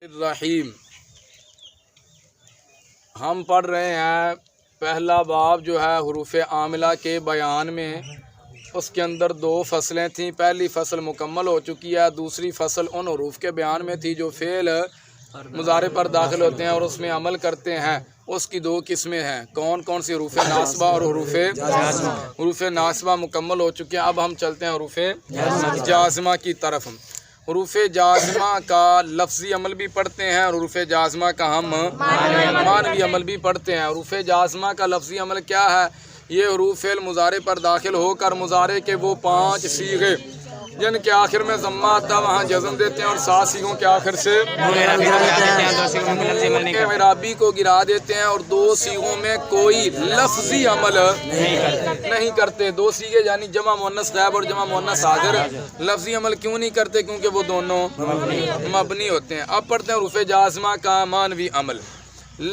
الرحیم ہم پڑھ رہے ہیں پہلا باب جو ہے حروف عاملہ کے بیان میں. اس کے اندر دو فصلیں تھیں. پہلی فصل مکمل ہو چکی ہے. دوسری فصل ان حروف کے بیان میں تھی جو فعل مضارع پر داخل ہوتے ہیں اور اس میں عمل کرتے ہیں. اس کی دو قسمیں ہیں. کون کون سی؟ حروف ناصبہ اور حروف ناصبہ مکمل ہو چکے ہیں. اب ہم چلتے ہیں حروف جازمہ کی طرف. حروف جازمہ کا لفظی عمل بھی پڑھتے ہیں اور حروف جازمہ کا ہم معنوی عمل بھی پڑھتے ہیں. حروف جازمہ کا لفظی عمل کیا ہے؟ یہ حروف فعل مضارع پر داخل ہو کر مضارع کے وہ 5 صیغے جن کے آخر میں ضمہ آتا وہاں جزم دیتے ہیں اور 7 صیغوں کے آخر سے اعرابی کو گرا دیتے ہیں اور 2 صیغوں میں کوئی لفظی عمل نہیں کرتے. 2 صیغے یعنی جمع مؤنث غائب اور جمع مؤنث حاضر لفظی عمل کیوں نہیں کرتے؟ کیونکہ وہ دونوں مبنی ہوتے ہیں. اب پڑھتے ہیں حروف جازمہ کا معنوی عمل.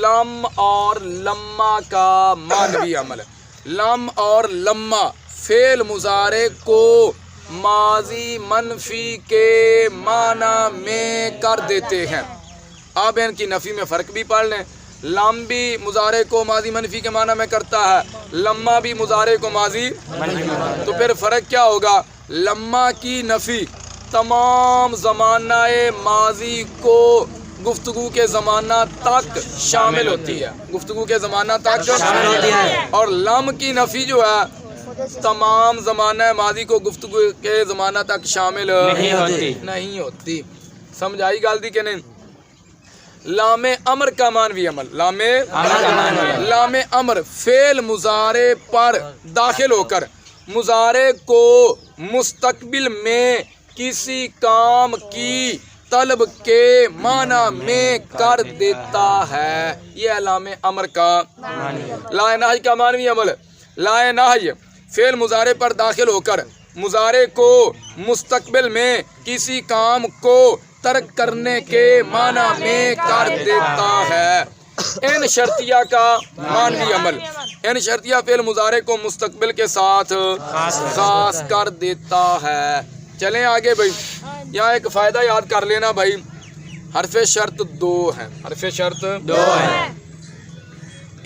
لم اور لما کا معنوی عمل. لم اور لما فعل مضارع کو ماضی منفی کے معنی میں کر دیتے ہیں. اب ان کی نفی میں فرق بھی پڑھ لیں. لم بھی مضارع کو ماضی منفی کے معنی میں کرتا ہے, لما بھی مضارع کو ماضی منفی. تو پھر فرق کیا ہوگا؟ لما کی نفی تمام زمانہ ماضی کو گفتگو کے زمانہ تک شامل ہوتی ہے. گفتگو کے زمانہ تک شامل ہوتی ہے. اور لم کی نفی جو ہے تمام زمانہ ماضی کو گفتگو کے زمانہ تک شامل نہیں ہوتی. سمجھ آئی گل دی کہ نہیں؟ لام امر کا معنوی عمل. لام امر فعل مضارع پر داخل ہو کر مضارع کو مستقبل میں کسی کام کی طلب کے معنی میں کر دیتا ہے. یہ لام امر کا. لا نہی کا معنوی عمل. لا نہی فعل مضارع پر داخل ہو کر مضارع کو مستقبل میں کسی کام کو ترک کرنے کے معنی میں کر دیتا ہے. ان شرطیہ کا معنوی عمل. ان شرطیہ فعل مضارع کو مستقبل کے ساتھ خاص کر دیتا ہے. چلیں آگے بھائی. یہاں ایک فائدہ یاد کر لینا بھائی. حرف شرط 2 ہیں. حرف شرط 2 ہیں.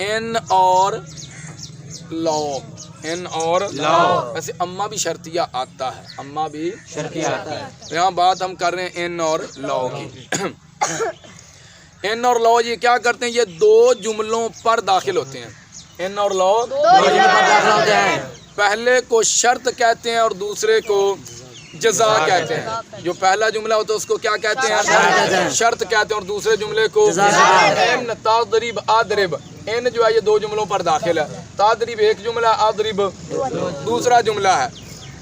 ان اور لو. ان اور لو. ویسے اما بھی شرطیہ آتا ہے. اما بھی شرطیہ آتا ہے. یہاں بات ہم کر رہے ہیں ان اور لو کی. ان اور لو یہ کیا کرتے ہیں؟ یہ 2 جملوں پر داخل ہوتے ہیں. ان اور لو 2 جملوں پر داخل ہوتے ہیں. پہلے کو شرط کہتے ہیں اور دوسرے کو جزا کہتے ہیں. جو پہلا جملہ ہوتا ہے اس کو کیا کہتے ہیں؟ شرط کہتے ہیں. اور دوسرے جملے کو ان تضرب اضرب. ان جو ہے یہ 2 جملوں پر داخل ہے. تضرب ایک جملہ, اضرب دوسرا جملہ ہے.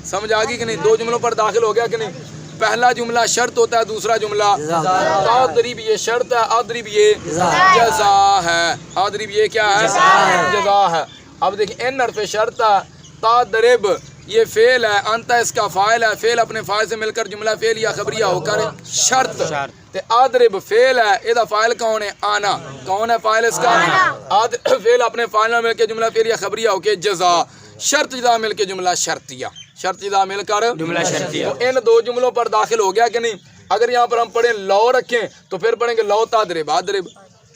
سمجھ آ گئی کہ نہیں؟ 2 جملوں پر داخل ہو گیا کہ نہیں؟ پہلا جملہ شرط ہوتا ہے, دوسرا جملہ تضرب یہ شرط ہے, اضرب یہ جزا ہے. اضرب یہ کیا ہے؟ جزا ہے. اب دیکھیں ان حرف شرط ہے. تضرب یہ فعل ہے, انت اس کا فاعل ہے. فعل اپنے فاعل سے مل کر جملہ فعل یا خبریہ ہو کر شرط. اضرب فعل ہے, یہ فاعل کون ہے؟ آنا. کون ہے فاعل اس کا؟ فعل اپنے فاعل میں مل کے جملہ فعل یا خبریہ ہو کے جزا. شرط جزا مل کے جملہ شرطیہ. شرط جزا مل کر جملہ شرطیہ. ان 2 جملوں پر داخل ہو گیا کہ نہیں؟ اگر یہاں پر ہم پڑھیں لو رکھیں تو پھر پڑھیں گے لو تضرب اضرب.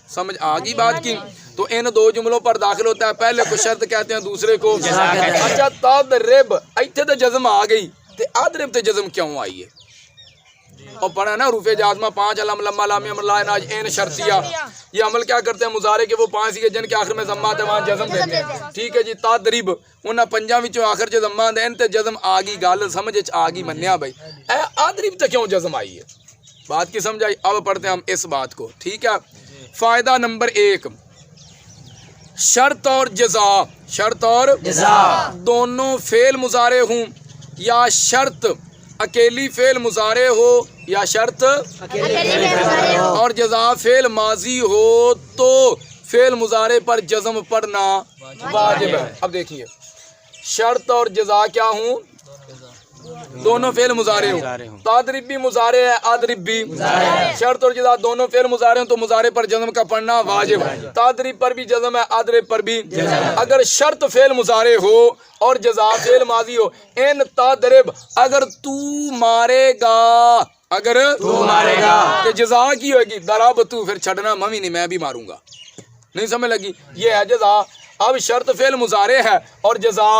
سمجھ آگی بات کی؟ تو ان 2 جملوں پر داخل ہوتا ہے. پہلے کو شرط کہتے ہیں, دوسرے کو جزا کہتے ہیں. اچھا تضرب ایتھے تے جزم آ گئی تے اضرب تے جزم کیوں آئی ہے؟ اور پڑھا نا حروف جازمہ 5 لم لما لام امر لا ناج ان شرطیہ. یہ عمل کیا کرتے ہیں؟ مضارع کے وہ 5 صیغے جن کے آخر میں ضمہ آتا ہے وہاں جزم دیتے ہیں. ٹھیک ہے جی. تضرب انہاں 5 وچوں آخر چ ضمہ آندا, ان تے جزم آ گئی. گل سمجھ وچ آ گئی منیا بھائی. اے اضرب تے کیوں جزم آئی ہے؟ بات کی سمجھ آئی؟ اب پڑھتے ہیں ہم اس بات کو. ٹھیک ہے. فائدہ نمبر 1, شرط اور جزا. شرط اور جزا دونوں فعل مضارع ہوں یا شرط اکیلی فعل مضارع ہو یا شرط اور جزا فعل ماضی ہو تو فعل مضارع پر جزم پڑھنا واجب ہے. اب دیکھیے شرط اور جزا کیا ہوں؟ دونوں فعل مضارع ہوں. تضرب بھی مضارع ہے, اضرب بھی. شرط اور جزا دونوں فعل مضارع ہوں تو مضارع پر جزم کا پڑھنا واجب ہے. تضرب پر بھی جزم ہے, اضرب پر بھی. اگر شرط فعل مضارع ہو اور جزا فعل ماضی ہو, ان تضرب اگر تو مارے گا اگر تو مارے گا تے جزا کی ہوگی ضربت پھر چھڑنا ممی نہیں میں بھی ماروں گا. نہیں سمجھ لگی؟ یہ ہے جزا. اب شرط فعل مضارع ہے اور جزا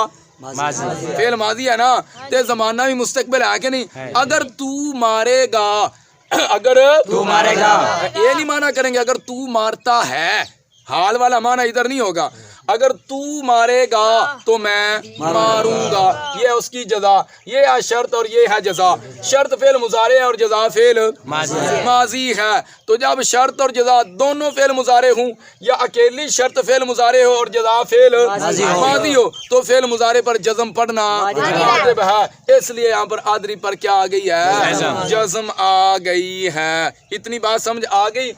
فعل ماضی ہے نا، تے زمانہ بھی مستقبل ہے کہ نہیں. اگر تو مارے گا، اگر تو مارے گا، یہ نہیں مانا کریں گے اگر تو مارتا ہے، حال والا مانا ادھر نہیں ہوگا. اگر تو مارے گا تو میں ماروں گا، یہ اس کی جزا. یہ ہے شرط اور یہ ہے جزا. شرط فعل مضارع ہے اور جزا فعل ماضی ہے. تو جب شرط اور جزا دونوں فعل مضارع ہوں یا اکیلی شرط فعل مضارع ہو اور جزا فعل ماضی ہو تو فعل مضارع پر جزم پڑھنا واجب ہے. اس لیے یہاں پر آدری پر کیا آ گئی ہے؟ جزم آ گئی ہے. اتنی بات سمجھ آ گئی.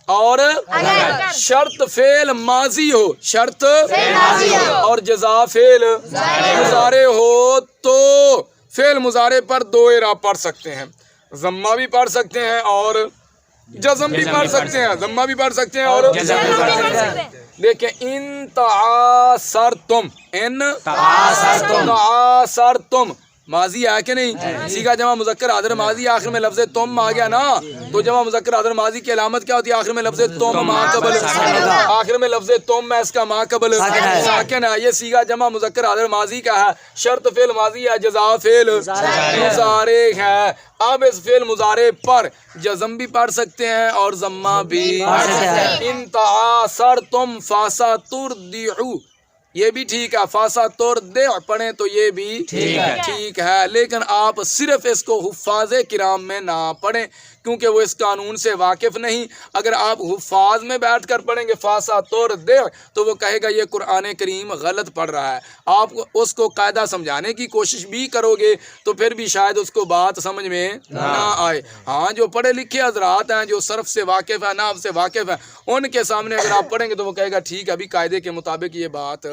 اور شرط فعل ماضی ہو، شرط اور جزا فعل مضارع ہو تو فعل مضارع پر دو اعراب پڑھ سکتے ہیں. ضمہ بھی پڑھ سکتے ہیں اور جزم بھی پڑھ سکتے ہیں. ضمہ بھی پڑھ سکتے ہیں اور جزم بھی پڑھ سکتے ہیں. دیکھیں ان تعاصرتم، ان تعاصرتم ماضی ہے کہ نہیں؟ صیغہ جمع مذکر حاضر ماضی آخر میں لفظ تم آ گیا نا، تو جمع مذکر حاضر ماضی کی علامت کیا ہوتی ہے؟ آخر میں لفظ تم ما قبل، آخر میں لفظ تم میں اس کا ما قبل ساکن ہے. یہ صیغہ جمع مذکر حاضر ماضی کا ہے. شرط فعل ماضی ہے، جزا فعل مضارع ہے. اب اس فعل مضارع پر جزم بھی پڑھ سکتے ہیں اور ضمہ بھی. ان تعاصرتم فاسترضعوا یہ بھی ٹھیک ہے. فاسترضع پڑھیں تو یہ بھی ٹھیک ہے. لیکن آپ صرف اس کو حفاظ کرام میں نہ پڑھیں کیونکہ وہ اس قانون سے واقف نہیں. اگر آپ حفاظ میں بیٹھ کر پڑھیں گے فاسترضع تو وہ کہے گا یہ قرآن کریم غلط پڑھ رہا ہے. آپ اس کو قاعدہ سمجھانے کی کوشش بھی کرو گے تو پھر بھی شاید اس کو بات سمجھ میں نہ آئے. ہاں جو پڑھے لکھے حضرات ہیں، جو صرف سے واقف ہیں، نحو سے واقف ہیں، ان کے سامنے اگر آپ پڑھیں گے تو وہ کہے گا ٹھیک ہے ابھی قاعدے کے مطابق یہ بات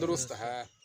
درست ہے.